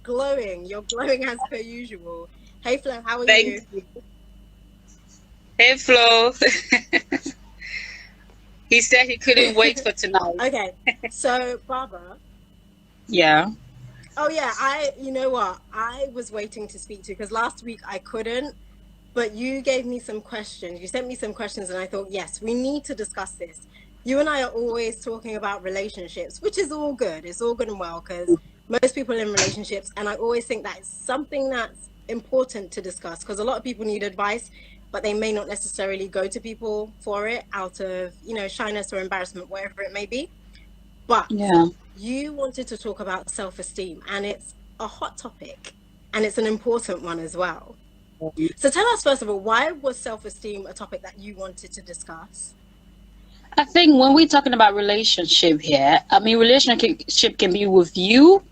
glowing. You're glowing as per usual. Hey Flo, how are Thank you? you. Hey, Flo. He said he couldn't wait for tonight. Okay, so Barbara. Yeah. Oh yeah, you know what? I was waiting to speak to you because last week I couldn't, but you gave me some questions. You sent me some questions, and I thought, yes, we need to discuss this. You and I are always talking about relationships, which is all good. It's all good and well because most people are in relationships, and I always think that it's something that's important to discuss because a lot of people need advice, but they may not necessarily go to people for it out of, shyness or embarrassment, whatever it may be. But Yeah. you wanted to talk about self-esteem, and it's a hot topic, and it's an important one as well. So tell us, first of all, why was self-esteem a topic that you wanted to discuss? I think when we're talking about relationship here, I mean, relationship can be with you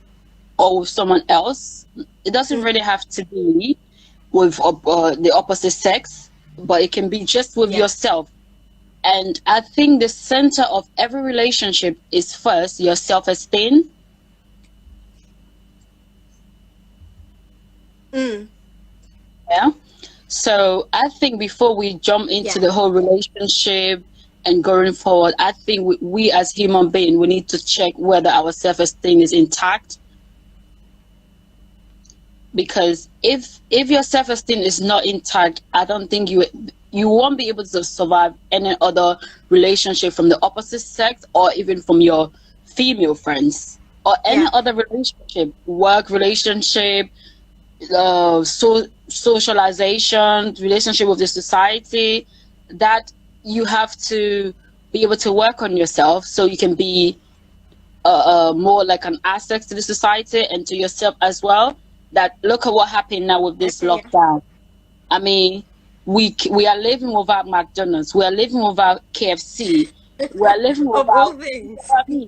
or with someone else. It doesn't really have to be with the opposite sex, but it can be just with Yeah. yourself. And I think the center of every relationship is first your self-esteem. Yeah. So I think before we jump into Yeah. the whole relationship and going forward, I think we as human beings, we need to check whether our self-esteem is intact. Because if your self-esteem is not intact, I don't think you won't be able to survive any other relationship from the opposite sex or even from your female friends or any Yeah. other relationship, work relationship, socialization, relationship with the society. That you have to be able to work on yourself so you can be more like an asset to the society and to yourself as well. That look at what happened now with this Okay. Yeah. lockdown. I mean, we are living without McDonald's. We are living without KFC. We are living Of all without, you know things. what I mean?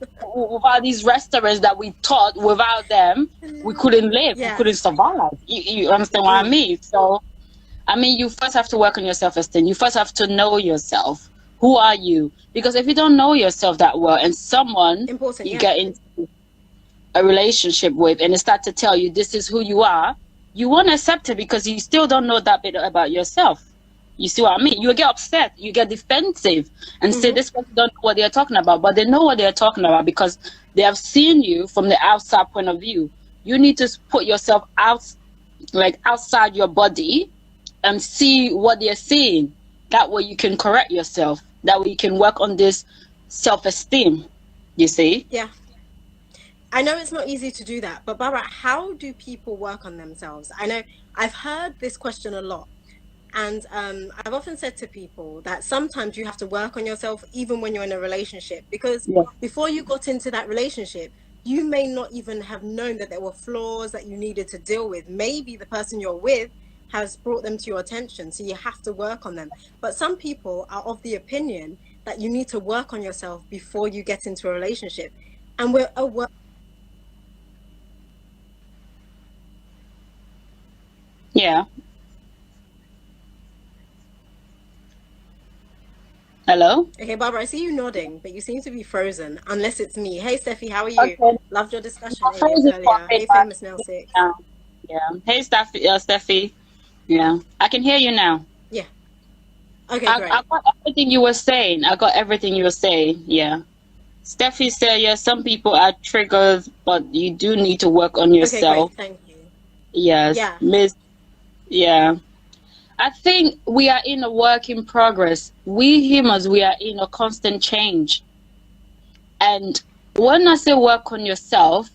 Without these restaurants that we thought without them we couldn't live, we Yeah. couldn't survive. You understand what I mean? So I mean, you first have to work on your self-esteem. You first have to know yourself. Who are you? Because if you don't know yourself that well, and someone Important. you Yeah. get into a relationship with and they start to tell you this is who you are, you won't accept it because you still don't know that bit about yourself. You see what I mean? You get upset, you get defensive and say this person don't know what they're talking about, but they know what they're talking about because they have seen you from the outside point of view. You need to put yourself out, like outside your body, and see what they're seeing. That way you can correct yourself. That way you can work on this self-esteem. You see? Yeah. I know it's not easy to do that, but Barbara, how do people work on themselves? I know I've heard this question a lot. And I've often said to people that sometimes you have to work on yourself even when you're in a relationship, because Yeah. before you got into that relationship, you may not even have known that there were flaws that you needed to deal with. Maybe the person you're with has brought them to your attention, so you have to work on them. But some people are of the opinion that you need to work on yourself before you get into a relationship. And we're aware. Yeah. Hello? Okay, Barbara, I see you nodding, but you seem to be frozen, unless it's me. Hey, Steffi, how are you? Okay. Loved your discussion My phrase is earlier. popping Hey, back. famous Nail Six. Yeah. Hey, Steffi. Yeah. I can hear you now. Yeah. Okay, I great. got everything you were saying. I got everything you were saying. Yeah. Steffi said, yeah, some people are triggered, but you do need to work on Okay, yourself. great. Thank you. Yes. Yeah. Miss. Yeah. I think we are in a work in progress. We humans, we are in a constant change. And when I say work on yourself,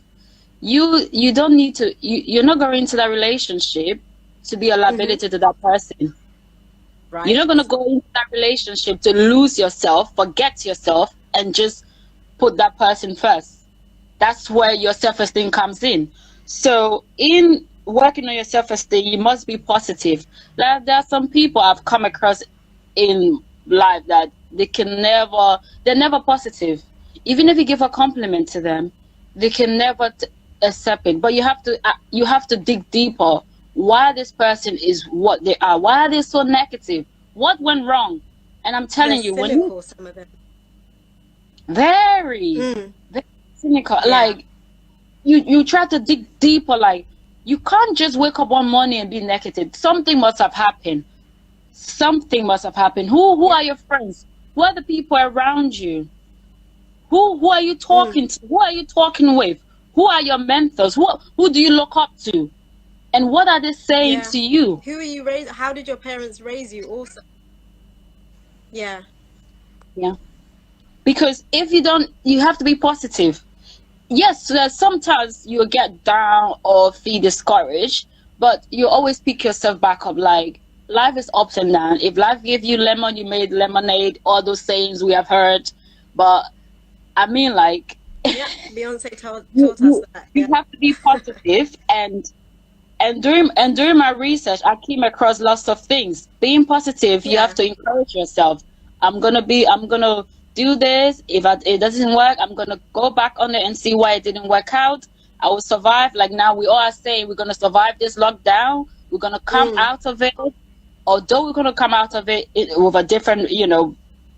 you don't need to, you're not going into that relationship to be a liability to that person. Right. You're not going to go into that relationship to lose yourself, forget yourself, and just put that person first. That's where your self-esteem comes in. So in working on your self-esteem, you must be positive. Like, there are some people I've come across in life that they're never positive. Even if you give a compliment to them, they can never accept it. But you have to dig deeper. Why this person is what they are? Why are they so negative? What went wrong? And I'm They're telling you, when you cynical, some of them. very, very cynical, Yeah. like you try to dig deeper, like You can't just wake up one morning and be negative. Something must have happened. Something must have happened. Who are your friends? Who are the people around you? Who are you talking to? Who are you talking with? Who are your mentors? Who do you look up to? And what are they saying to you? Who are you raised? How did your parents raise you also? Yeah. Yeah. Because if you don't, you have to be positive. Yes, sometimes you'll get down or feel discouraged, but you always pick yourself back up. Like, life is ups and downs. If life gave you lemon, you made lemonade, all those sayings we have heard. But I mean, like, yeah, Beyonce told us that. You have to be positive, and during my research, I came across lots of things. Being positive, you have to encourage yourself. I'm gonna do this. If it doesn't work, I'm gonna go back on it and see why it didn't work out. I will survive. Like now, we all are saying we're gonna survive this lockdown. We're gonna come out of it. Although we're gonna come out of it with a different,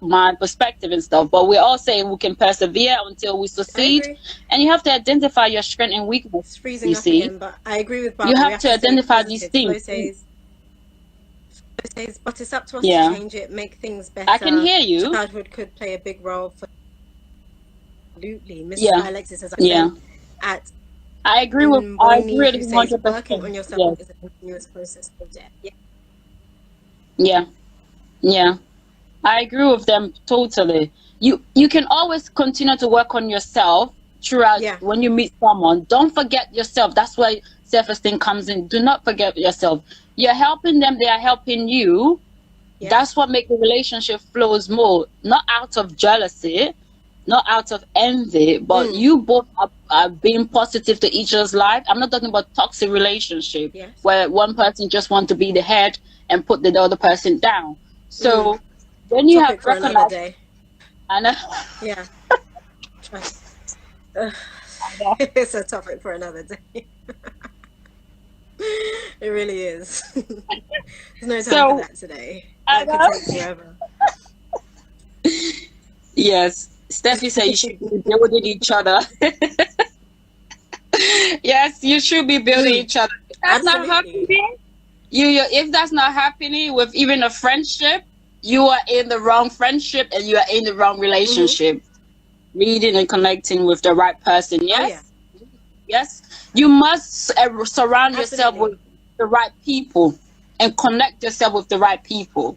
mind perspective and stuff, but we're all saying we can persevere until we succeed. And you have to identify your strength and weakness. It's freezing up again, but I agree with Barbara. You have to identify these things. But it's up to us to change it, make things better. I can hear you. Childhood could play a big role for. Absolutely, Mrs. Alexis has at. I agree with 100%. Working on yourself is a continuous process. Yeah. I agree with them totally. You can always continue to work on yourself throughout. When you meet someone, don't forget yourself. That's why self-esteem comes in. Do not forget yourself. You're helping them, they are helping you. That's what makes the relationship flows more. Not out of jealousy, not out of envy, but you both are being positive to each other's life. I'm not talking about toxic relationship where one person just wants to be the head and put the other person down. So when you have recognized, I know. Yeah. It's a topic for another day. It really is. There's no time for that today. That could take forever. Yes. Steffi said you should be building each other. Yes, you should be building each other. If that's not happening, if that's not happening with even a friendship, you are in the wrong friendship and you are in the wrong relationship. Reading and connecting with the right person. Yes. Yes. You must surround yourself with the right people and connect yourself with the right people.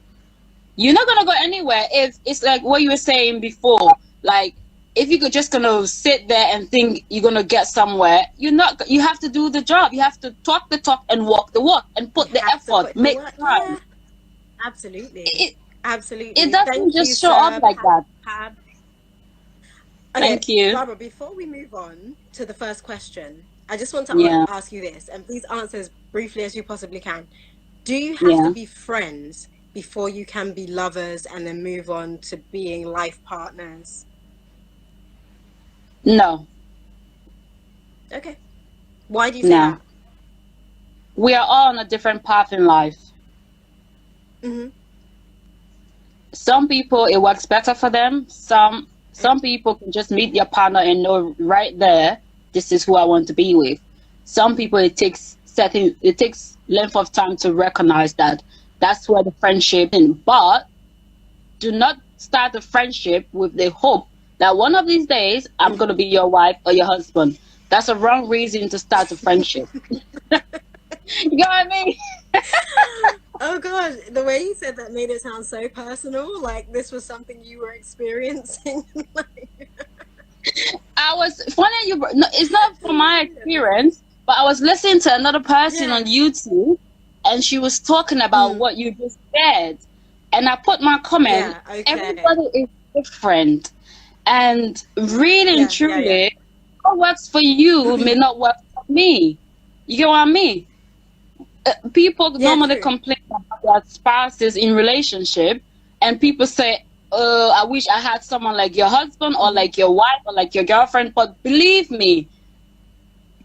You're not gonna go anywhere if it's like what you were saying before. Like, if you're just gonna sit there and think you're gonna get somewhere, you're not. You have to do the job. You have to talk the talk and walk the walk and put the effort. Make time. Absolutely. Absolutely. It doesn't just show up like that. Okay, thank you. Barbara, before we move on to the first question, I just want to ask you this, and please answer as briefly as you possibly can. Do you have to be friends before you can be lovers and then move on to being life partners? No. Okay. Why do you say that? We are all on a different path in life. Some people, it works better for them. Some people can just meet their partner and know right there, this is who I want to be with. Some people, it takes length of time to recognize that. That's where the friendship is. But do not start a friendship with the hope that one of these days I'm going to be your wife or your husband. That's a wrong reason to start a friendship. You know what I mean? Oh God, the way you said that made it sound so personal. Like this was something you were experiencing. I was funny. It's not from my experience, but I was listening to another person on YouTube, and she was talking about what you just said, and I put my comment. Everybody is different, and really and truly, what works for you may not work for me. You get what I mean? People normally complain about their spouses in relationship, and people say, I wish I had someone like your husband or like your wife or like your girlfriend. But believe me,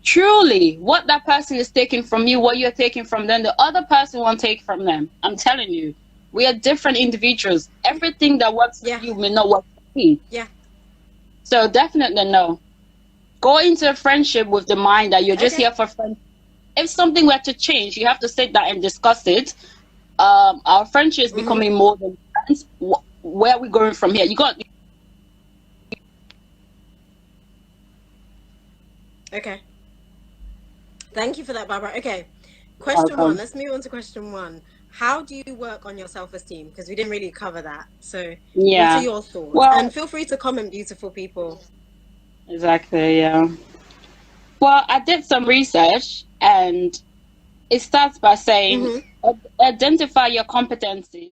truly, what that person is taking from you, what you're taking from them, the other person won't take from them. I'm telling you, we are different individuals. Everything that works for you may not work for me. So definitely no. Go into a friendship with the mind that you're just here for friendship if something were to change, you have to sit down and discuss it. Our friendship is becoming more than friends. Where are we going from here? You got. Okay. Thank you for that, Barbara. Okay. Question one. Let's move on to question one. How do you work on your self-esteem? Because we didn't really cover that. So what are your thoughts? Well, and feel free to comment, beautiful people. Exactly, yeah. Well, I did some research, and it starts by saying identify your competencies.